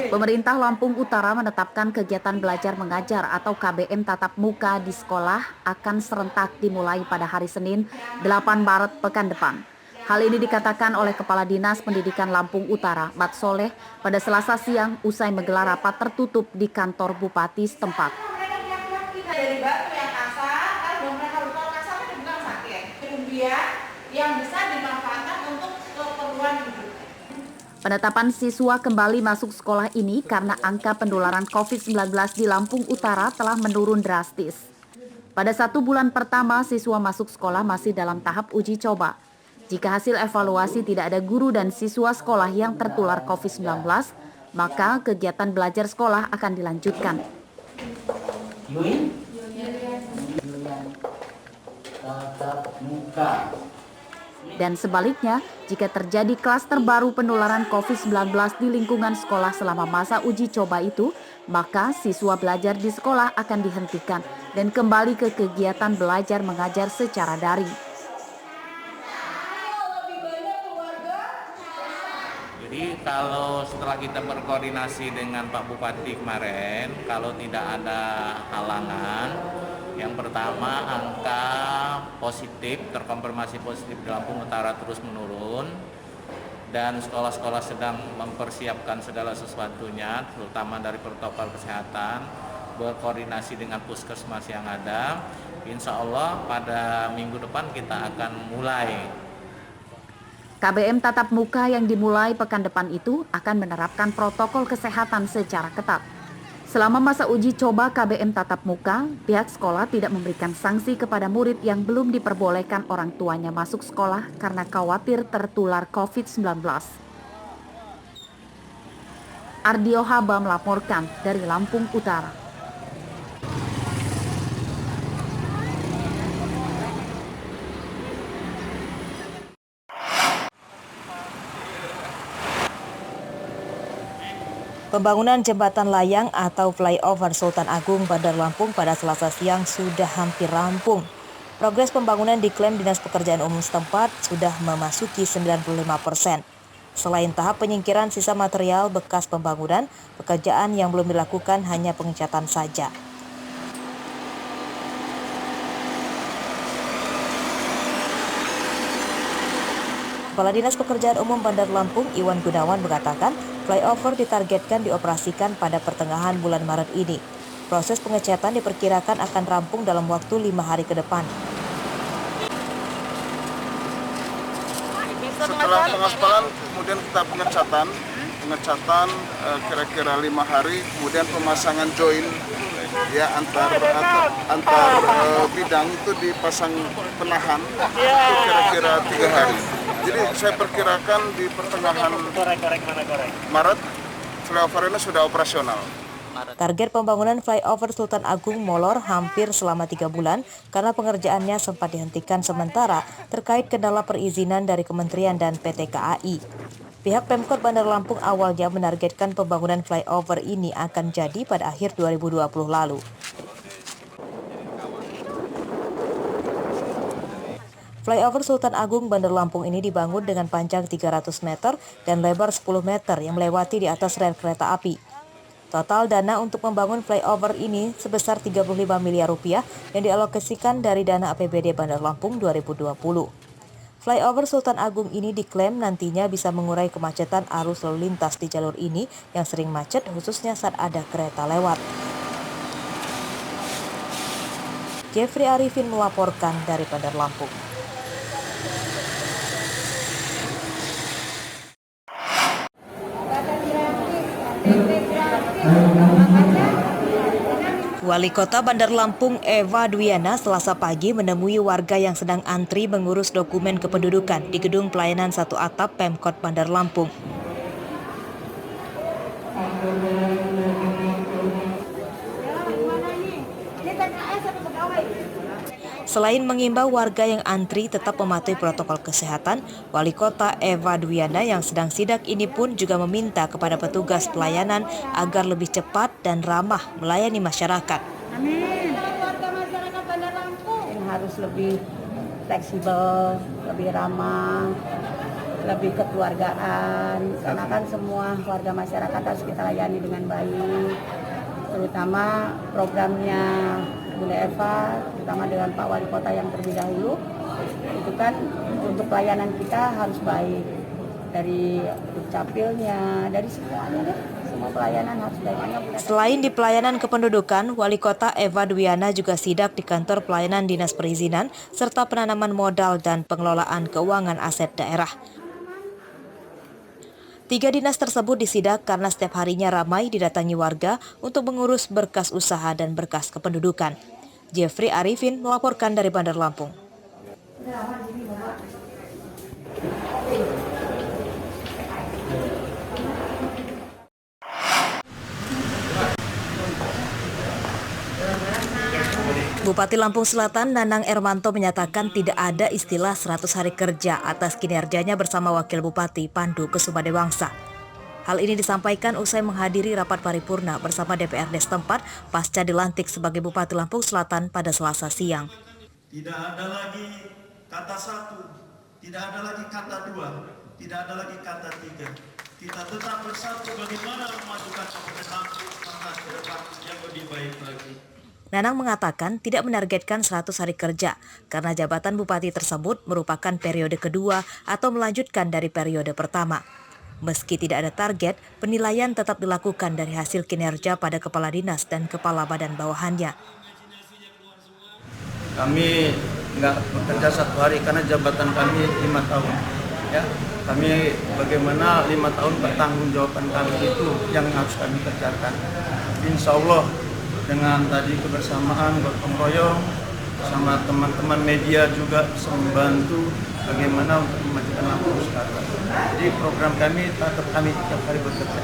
Pemerintah Lampung Utara menetapkan kegiatan belajar mengajar atau KBM tatap muka di sekolah akan serentak dimulai pada hari Senin 8 Maret pekan depan. Hal ini dikatakan oleh Kepala Dinas Pendidikan Lampung Utara, Mat Soleh, pada Selasa siang usai menggelar rapat tertutup di kantor Bupati setempat. Yang bisa dimanfaatkan untuk keperluan hidup. Penetapan siswa kembali masuk sekolah ini karena angka penularan COVID-19 di Lampung Utara telah menurun drastis. Pada 1 bulan pertama, siswa masuk sekolah masih dalam tahap uji coba. Jika hasil evaluasi tidak ada guru dan siswa sekolah yang tertular COVID-19, maka kegiatan belajar sekolah akan dilanjutkan. Dan sebaliknya, jika terjadi klaster baru penularan COVID-19 di lingkungan sekolah selama masa uji coba itu, maka siswa belajar di sekolah akan dihentikan dan kembali ke kegiatan belajar mengajar secara daring. Jadi kalau setelah kita berkoordinasi dengan Pak Bupati kemarin, kalau tidak ada halangan, yang pertama angka positif, terkonfirmasi positif di Lampung Utara terus menurun dan sekolah-sekolah sedang mempersiapkan segala sesuatunya, terutama dari protokol kesehatan, berkoordinasi dengan puskesmas yang ada. Insya Allah pada minggu depan kita akan mulai. KBM tatap muka yang dimulai pekan depan itu akan menerapkan protokol kesehatan secara ketat. Selama masa uji coba KBM tatap muka, pihak sekolah tidak memberikan sanksi kepada murid yang belum diperbolehkan orang tuanya masuk sekolah karena khawatir tertular COVID-19. Ardio Haba melaporkan dari Lampung Utara. Pembangunan jembatan layang atau flyover Sultan Agung Bandar Lampung pada Selasa siang sudah hampir rampung. Progres pembangunan diklaim Dinas Pekerjaan Umum setempat sudah memasuki 95%. Selain tahap penyingkiran sisa material bekas pembangunan, pekerjaan yang belum dilakukan hanya pengecatan saja. Kepala Dinas Pekerjaan Umum Bandar Lampung, Iwan Gunawan, mengatakan flyover ditargetkan dioperasikan pada pertengahan bulan Maret ini. Proses pengecatan diperkirakan akan rampung dalam waktu 5 hari ke depan. Setelah pengaspalan, kemudian kita pengecatan kira-kira 5 hari, kemudian pemasangan join ya antar bidang itu dipasang penahan itu kira-kira 3 hari. Jadi saya perkirakan di pertengahan Maret flyover ini sudah operasional. Target pembangunan flyover Sultan Agung molor hampir selama 3 bulan karena pengerjaannya sempat dihentikan sementara terkait kendala perizinan dari Kementerian dan PT KAI. Pihak Pemkot Bandar Lampung awalnya menargetkan pembangunan flyover ini akan jadi pada akhir 2020 lalu. Flyover Sultan Agung Bandar Lampung ini dibangun dengan panjang 300 meter dan lebar 10 meter yang melewati di atas rel kereta api. Total dana untuk membangun flyover ini sebesar 35 miliar rupiah yang dialokasikan dari dana APBD Bandar Lampung 2020. Flyover Sultan Agung ini diklaim nantinya bisa mengurai kemacetan arus lalu lintas di jalur ini yang sering macet khususnya saat ada kereta lewat. Jeffrey Arifin melaporkan dari Bandar Lampung. Wali Kota Bandar Lampung Eva Dwiana Selasa pagi menemui warga yang sedang antri mengurus dokumen kependudukan di Gedung Pelayanan Satu Atap Pemkot Bandar Lampung. Selain mengimbau warga yang antri tetap mematuhi protokol kesehatan, Wali Kota Eva Dwiana yang sedang sidak ini pun juga meminta kepada petugas pelayanan agar lebih cepat dan ramah melayani masyarakat. Amin. Warga masyarakat Bandar Lampung yang harus lebih fleksibel, lebih ramah, lebih kekeluargaan, karena kan semua warga masyarakat harus kita layani dengan baik, terutama programnya Bunda Eva, terutama dengan Pak Wali Kota yang terlebih dahulu, itu kan untuk pelayanan kita harus baik, dari dukcapilnya, dari semuanya deh, semua pelayanan harus baik. Selain di pelayanan kependudukan, Wali Kota Eva Dwiana juga sidak di kantor pelayanan dinas perizinan serta penanaman modal dan pengelolaan keuangan aset daerah. 3 dinas tersebut disidak karena setiap harinya ramai didatangi warga untuk mengurus berkas usaha dan berkas kependudukan. Jeffrey Arifin melaporkan dari Bandar Lampung. Bupati Lampung Selatan Nanang Ermanto menyatakan tidak ada istilah 100 hari kerja atas kinerjanya bersama Wakil Bupati Pandu Kesuma-Dewangsa. Hal ini disampaikan usai menghadiri rapat paripurna bersama DPRD setempat pasca dilantik sebagai Bupati Lampung Selatan pada Selasa siang. Tidak ada lagi kata 1, tidak ada lagi kata 2, tidak ada lagi kata 3. Kita tetap bersatu bagaimana memajukan Kabupaten Lampung ke depan yang lebih baik lagi. Nanang mengatakan tidak menargetkan 100 hari kerja karena jabatan bupati tersebut merupakan periode kedua atau melanjutkan dari periode pertama. Meski tidak ada target, penilaian tetap dilakukan dari hasil kinerja pada kepala dinas dan kepala badan bawahannya. Kami nggak bekerja 1 hari karena jabatan kami 5 tahun. Ya, kami bagaimana 5 tahun pertanggungjawaban kami itu yang harus kami kerjakan. Insya Allah dengan tadi kebersamaan gotong royong sama teman-teman media juga bisa membantu bagaimana untuk memajukan Lampung Selatan. Jadi program kami tetap kami tiap hari bekerja.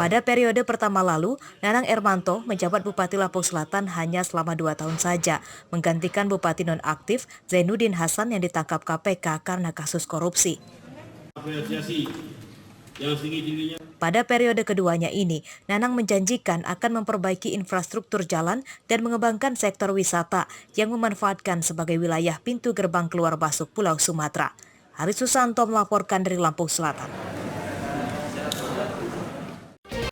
Pada periode pertama lalu, Nanang Ermanto menjabat Bupati Lampung Selatan hanya selama 2 tahun saja, menggantikan Bupati nonaktif Zainuddin Hasan yang ditangkap KPK karena kasus korupsi. Pada periode keduanya ini, Nanang menjanjikan akan memperbaiki infrastruktur jalan dan mengembangkan sektor wisata yang memanfaatkan sebagai wilayah pintu gerbang keluar masuk Pulau Sumatera. Haris Susanto melaporkan dari Lampung Selatan.